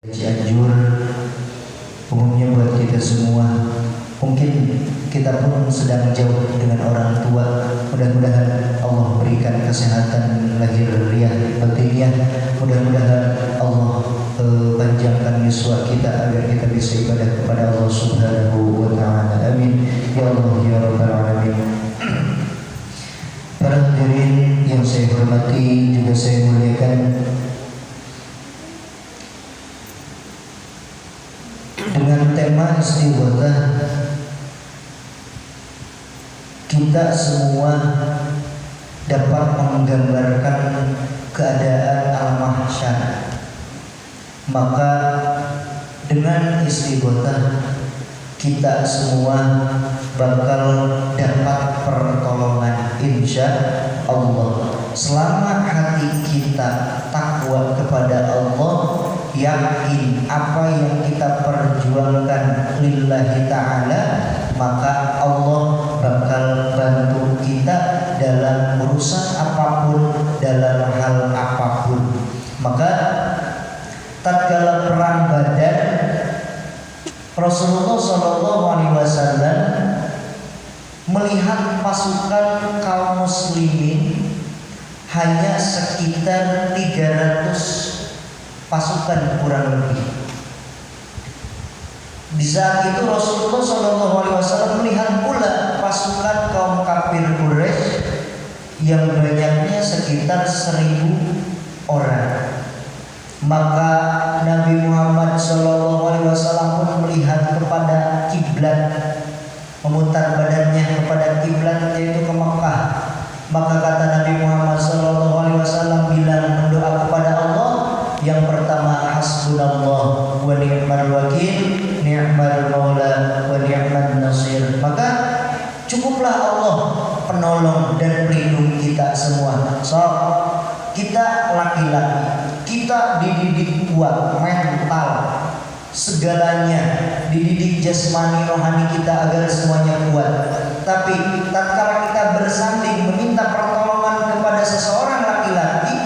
Cianjur umumnya buat kita semua. Mungkin kita pun sedang jauh dengan orang tua. Mudah-mudahan Allah berikan kesehatan lahir batinnya. Mudah-mudahan Allah panjangkan yuswa kita agar kita bisa ibadah kepada Allah Subhanahu wa taala. Amin ya Allah ya rabbal alamin. Para hadirin yang saya hormati juga saya muliakan, dengan tema istighatsah kita semua dapat menggambarkan keadaan al-mahsyar. Maka dengan istighatsah kita semua bakal dapat pertolongan insya Allah. Selama hati kita takwa kepada Allah, yakin apa yang kita perjuangkan lillahi ta'ala, maka Allah bakal bantu kita dalam urusan apapun, dalam hal apapun. Maka tatkala perang Badar, Rasulullah SAW melihat pasukan kaum muslimin hanya sekitar 300 pasukan kurang lebih. Di saat itu Rasulullah SAW melihat pula pasukan kaum kafir Quraisy yang banyaknya sekitar 1000 orang. Maka Nabi Muhammad SAW pun melihat kepada kiblat, memutar badannya kepada kiblat, yaitu ke Makkah. Maka kata Nabi Muhammad SAW bilang berdoa kepada Allah. Yang pertama, hasbunallah wa ni'mal wakil, ni'mal maula wa ni'mal nasir. Maka cukuplah Allah penolong dan pelindung kita semua. So, kita laki-laki, kita dididik kuat mental, segalanya dididik jasmani rohani kita agar semuanya kuat. Tapi tatkala kita bersanding meminta pertolongan kepada seseorang laki-laki,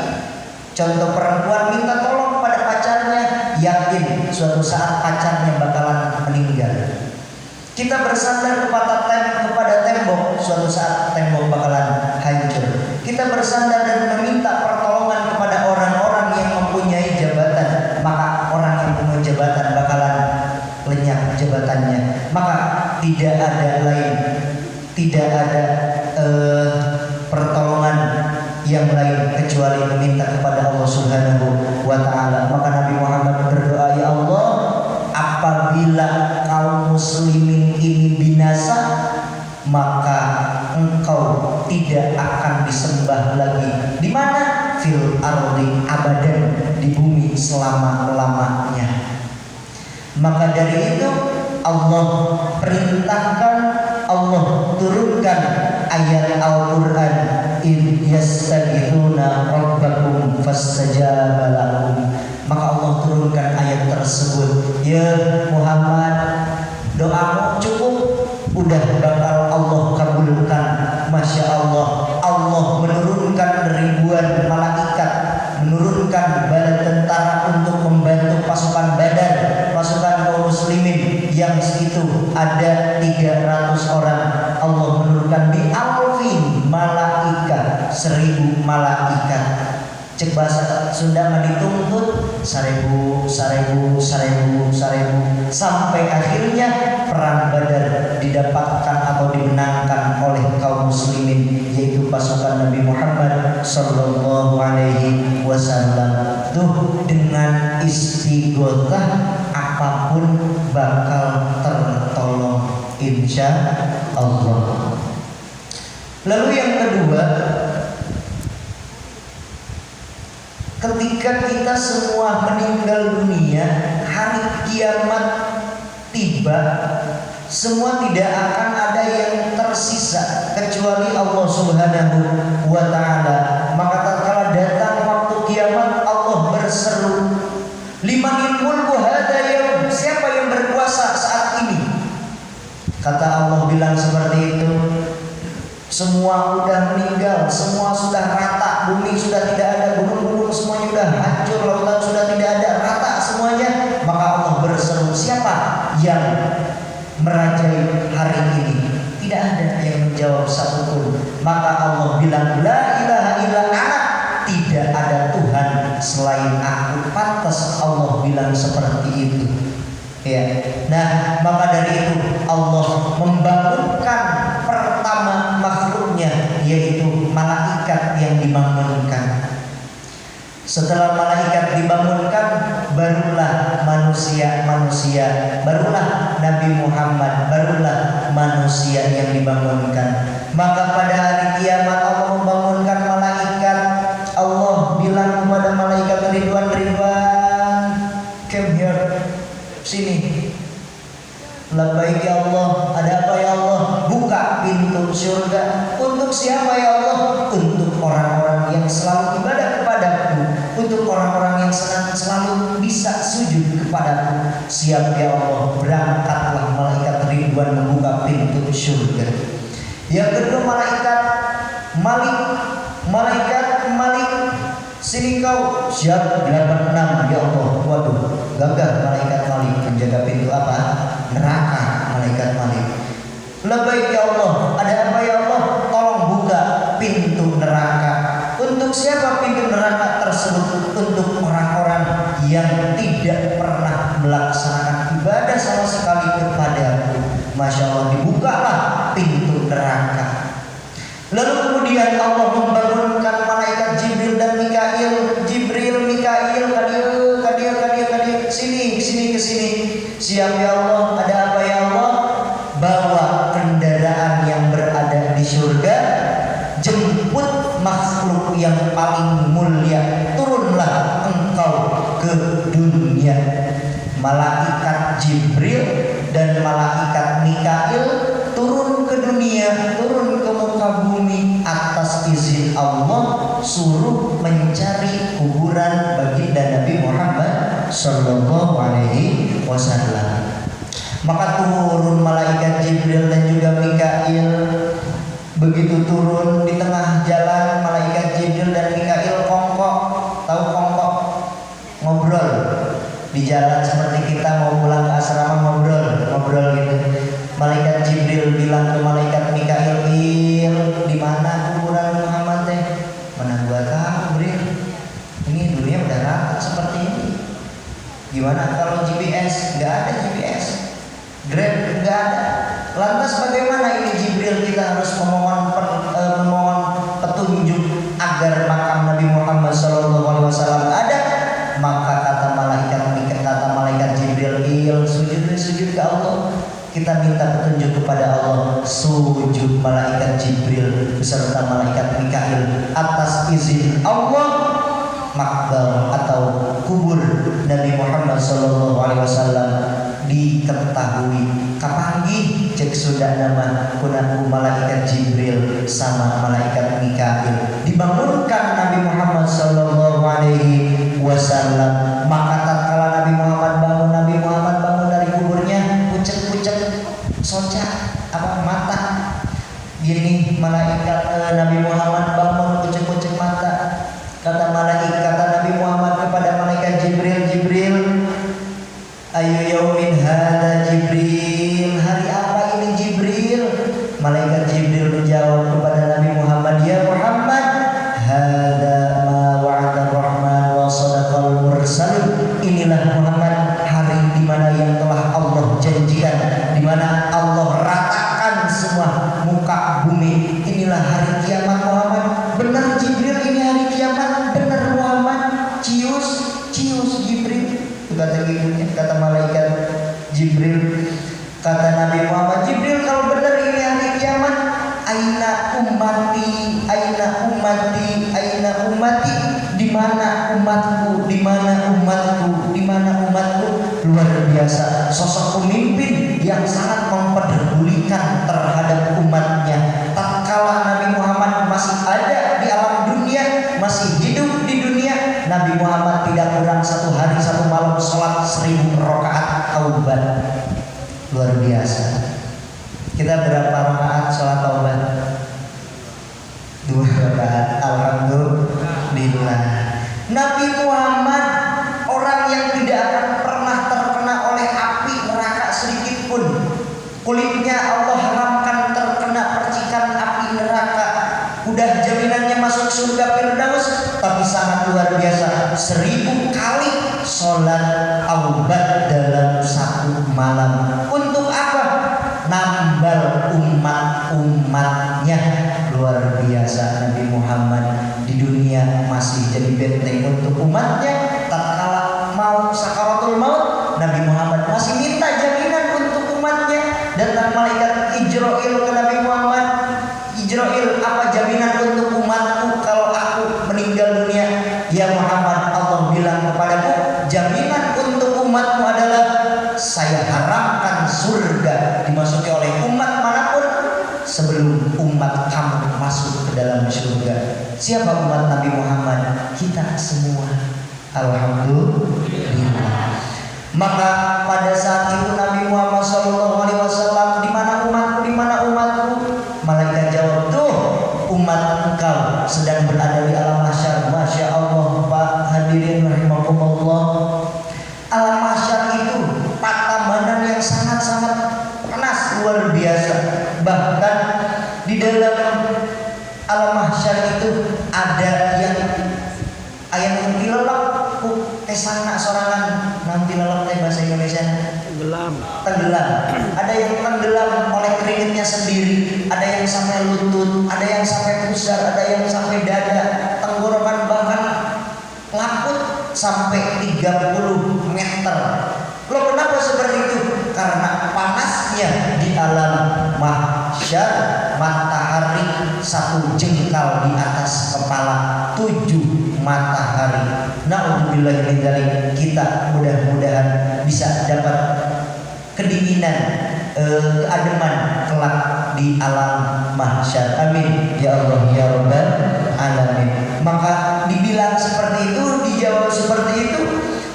contoh perempuan minta tolong pada pacarnya, yakin suatu saat pacarnya bakalan meninggal. Kita bersandar kepada tembok, suatu saat tembok bakalan hancur. Kita bersandar dan meminta pertolongan kepada orang-orang yang mempunyai jabatan, maka orang yang punya jabatan bakalan lenyap jabatannya. Maka tidak ada lain, tidak ada pertolongan yang lain kecuali meminta kepada Allah Subhanahu wa taala. Maka Nabi Muhammad berdoa, ya Allah, apabila kaum muslimin ini binasa, maka engkau tidak akan disembah lagi. Di mana? Fil ardi abadan, di bumi selama-lamanya. Maka dari itu Allah perintahkan, Allah turunkan ayat Al-Quran, idh yastaghithuna rabbakum fastajaba lakum. Maka Allah turunkan ayat tersebut, ya Muhammad, doamu cukup, udah bakal Allah kabulkan. Masya Allah, Allah menurunkan ribuan malaikat, menurunkan bala tentara untuk membantu pasukan Badar, pasukan kaum muslimin yang itu ada 300 orang. Allah menurunkan bi alfin malaikat, 1000 malaikat. Cek bahasa Sunda mah dituntut 1000 sampai akhirnya perang Badar didapatkan atau dimenangkan oleh kaum muslimin, yaitu pasukan Nabi Muhammad sallallahu alaihi wasallam. Tuh, dengan istighatsah apapun bakal tertolong insya Allah. Lalu yang kedua, ketika kita semua meninggal dunia, hari kiamat tiba, semua tidak akan ada yang tersisa kecuali Allah Subhanahu wa taala. Maka tatkala datang waktu kiamat, Allah berseru, limanil mulku hadza yaum, siapa yang berkuasa saat ini? Kata Allah bilang seperti itu, semua sudah meninggal, semua sudah rata, bumi sudah tidak ada, gunung-gunung semuanya sudah hancur, lautan sudah tidak ada, rata semuanya. yang merajai hari ini? Tidak ada yang menjawab satupun. Maka Allah bilang, la ilaha illa ana, tidak ada Tuhan selain aku. Pantas Allah bilang seperti itu. Ya. Nah, maka dari itu Allah membangunkan pertama makhluknya, yaitu malaikat yang dibangunkan. Setelah malaikat dibangunkan, barulah manusia, barulah Nabi Muhammad, barulah manusia yang dibangunkan. Maka pada hari kiamat Allah membangunkan malaikat. Allah bilang kepada malaikat, Ridwan, come here, sini. Labbaik ya Allah. Ada apa ya Allah? Buka pintu surga. Untuk siapa ya Allah? Untuk orang-orang yang selalu ibadah kepadaku, untuk orang-orang yang selalu bisa sujud kepadaku. Siap ya Allah. Berangkatlah malaikat Ridwan membuka pintu surga. Yang kedua malaikat Malik, sini kau. Siap. 86 ya Allah. Waduh, gagah malaikat Malik menjaga pintu apa? Neraka. Malaikat Malik. Labbaik ya Allah. Ada apa ya Allah? Tolong buka pintu neraka. Untuk siapa pintu neraka tersebut? Untuk orang-orang yang tidak pernah melaksanakan ibadah sama sekali kepadaku. Masya Allah, dibukalah pintu neraka. Lalu kemudian Allah membangunkan malaikat Jibril dan Mikail. Jibril, Mikail, kadir, sini ke sini. Siap ya Allah. Ada apa ya Allah? Bawa kendaraan yang berada di surga, jemput makhluk yang paling mulia, turunlah engkau ke dunia. Malaikat Jibril dan malaikat Mikail turun ke dunia, turun ke muka bumi atas izin Allah, suruh mencari kuburan baginda Nabi Muhammad sallallahu alaihi wasallam. Maka turun malaikat Jibril dan juga Mikail. Begitu turun di tengah jalan, malaikat Jibril dan Mikail kongkok. Tahu kongkok? Ngobrol di jalan seperti kita mau pulang ke asrama, ngobrol gitu. Malaikat Jibril bilang ke malaikat Mikail, di mana kuburan Muhammad teh? Mana gua tahu, Bril. Ini dunia udah rata seperti ini. Gimana kalau GPS? Nggak ada GPS. Grab nggak ada. Lantas bagaimana ini Jibril? Kita harus memohon petunjuk agar makam Nabi Muhammad SAW ada. Maka kata malaikat Jibril, sujud ke Allah. Kita minta petunjuk kepada Allah. Sujud malaikat Jibril beserta malaikat Mikail atas izin Allah. Makbar atau kubur Nabi Muhammad SAW diketahui kapangi cek sudah nama kunaku malaikat Jibril sama malaikat Mikail dibangunkan Nabi Muhammad sallallahu alaihi wasallam. Maka tatkala Nabi Muhammad bangun dari kuburnya, pucet soca mata gini, malaikat Nabi Muhammad bangun pucet mata. Kata Nabi Muhammad kepada malaikat Jibril, ayu yaumin hada Jibril, hari apa ini Jibril? Malaikat Jibril menjawab kepada Nabi Muhammad, ya Muhammad, hada ma wa'ada rahman wa sadaqal mursalun. Inilah Muhammad hari di mana yang telah Allah janjikan, di mana Allah ratakan semua muka bumi. Inilah hari kiamat Muhammad. Benar Jibril, ini hari kiamat. Benar Muhammad. Cius Jibril. Kata malaikat Jibril. Kata Nabi Muhammad, Jibril kalau benar ini hari kiamat, aina ummati, di mana umatku? Luar biasa, sosok pemimpin yang sangat mempedulikan terhadap umatnya. Tatkala Nabi Muhammad masih ada di alam dunia, masih hidup di dunia, Nabi Muhammad tidak kurang satu hari satu malam sholat 1000 rakaat taubat. Luar biasa. Kita berapa rakaat sholat taubat? 2 rakaat. Alhamdulillah. Nabi Muhammad orang yang tidak akan pernah terkena oleh api neraka sedikit luar biasa, 1000 kali sholat aubat dalam satu malam. Untuk apa? Nambal umat-umatnya. Luar biasa, Nabi Muhammad di dunia masih jadi benteng untuk umatnya. Tatkala mau sakaratul maut, Nabi Muhammad masih minta jaminan untuk umatnya. Datang malaikat Ijrail ke Nabi Muhammad, Ijrail, apa jaminan untuk umatku kalau aku meninggal dunia? Ya Muhammad, Allah bilang kepadaku, jaminan untuk umatmu adalah saya haramkan surga dimasuki oleh umat manapun sebelum umat kamu masuk ke dalam surga. Siapa umat Nabi Muhammad? Kita semua. Alhamdulillah. Maka pada saat itu Nabi Muhammad SAW, di mana umatku, di mana umatku? Malaikat jawab, tuh umat engkau sedang berada di alam mahsyar. Masya Allah, Pak hadirin rahimakumullah. Alam mahsyar itu patamanan yang sangat-sangat panas, luar biasa. Bahkan di dalam alam mahsyar itu ada yang ayam tilelak, sana sorangan nanti lelak bahasa Indonesia tenggelam. Ada yang tenggelam oleh keringetnya sendiri, ada yang sampai lutut, ada yang sampai pusar, ada yang sampai dada, tenggorokan bahkan laput sampai 30 meter. Loh, kenapa seperti itu? Karena panasnya di alam mahsyar, matahari 1 jengkal di atas kepala 7 matahari. Na'udzubillah min dzalik. Kita mudah-mudahan bisa dapat kedinginan, keademan kelak di alam mahsyar. Amin ya Allah ya rabbal alamin. Maka dibilang seperti itu, dijawab seperti itu.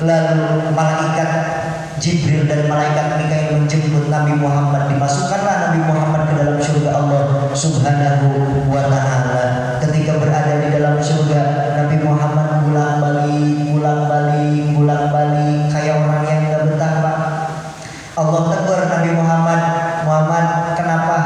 Lalu malaikat Jibril dan malaikat Mikail menjemput Nabi Muhammad. Dimasukkanlah Nabi Muhammad ke dalam surga Allah Subhanahu wa ta'ala. Ketika berada di dalam surga, Nabi Muhammad bulang-balik kayak orang yang gak betah, Pak. Allah tegur Nabi Muhammad, Muhammad, kenapa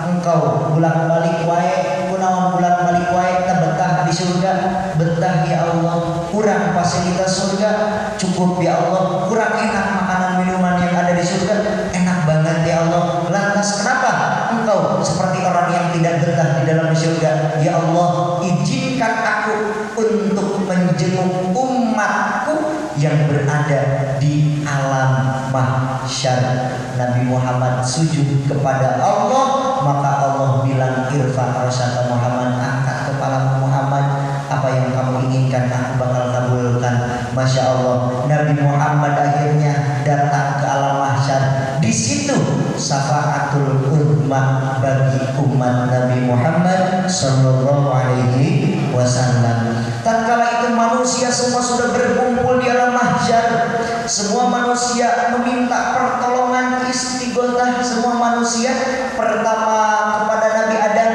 engkau bulang-balik wae? Kunaon bulang-balik wae? Tak betah di surga? Betah ya Allah. Kurang fasilitas surga? Cukup ya Allah. Kurang enak makanan minuman yang ada di surga? Enak banget ya Allah. Lantas kenapa engkau seperti orang yang tidak betah di dalam surga? Ya Allah, izinkan aku untuk menjenguk umatku yang berada di alam mahsyar. Nabi Muhammad sujud kepada Allah, maka Allah bilang, irfa rasaka Muhammad, angkat kepala Muhammad, apa yang kamu inginkan aku bakal kabulkan. Masya Allah, Nabi Muhammad akhirnya datang ke alam mahsyar. Di situ syafaatul ummah bagi umat Nabi Muhammad sallallahu alaihi wasallam. Tatkala itu manusia semua sudah berkumpul di alam mahsyar. Semua manusia meminta pertolongan, istighosah. Semua manusia pertama kepada Nabi Adam.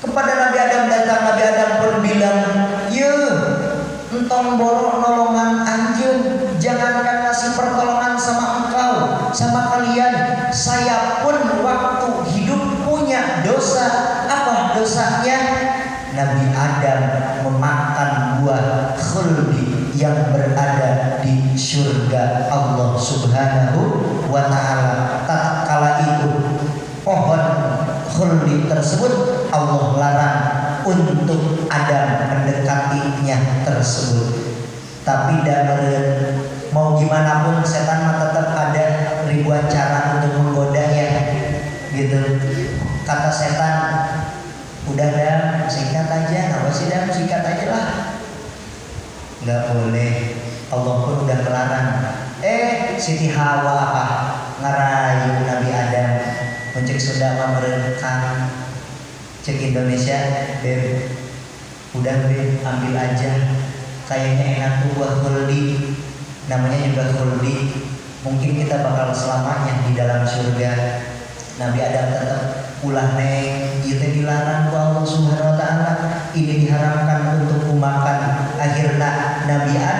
Kepada Nabi Adam datang, Nabi Adam pun bilang, "Ye, entong borok nolongan anjeun, jangankan ngasih pertolongan sama engkau, sama kalian, saya pun waktu hidup punya dosa." Apa dosanya? Nabi Adam memakan buah khuldi yang berada di surga Allah Subhanahu wa ta'ala. Tatkala itu pohon khuldi tersebut Allah larang untuk Adam mendekatinya tersebut. Tapi dan mau gimana pun setan mah tetap ada ribuan cara untuk menggodanya, gitu. Kata setan, udah dah, singkat aja, apa sih dah, singkat aja lah. Nggak boleh, Allah pun udah melarang. Siti Hawa apa ngarayu Nabi Adam, mencek Sunda memerintahkan, cek Indonesia, beb, udah beb, ambil aja, kayaknya enak tuh buah khuldi, namanya juga khuldi, mungkin kita bakal selamanya di dalam surga. Nabi Adam tetap ulah neng, itu dilarang ku Allah Subhanahu wa ta'ala, ini diharamkan untuk makan. Akhirnya Nabi Adam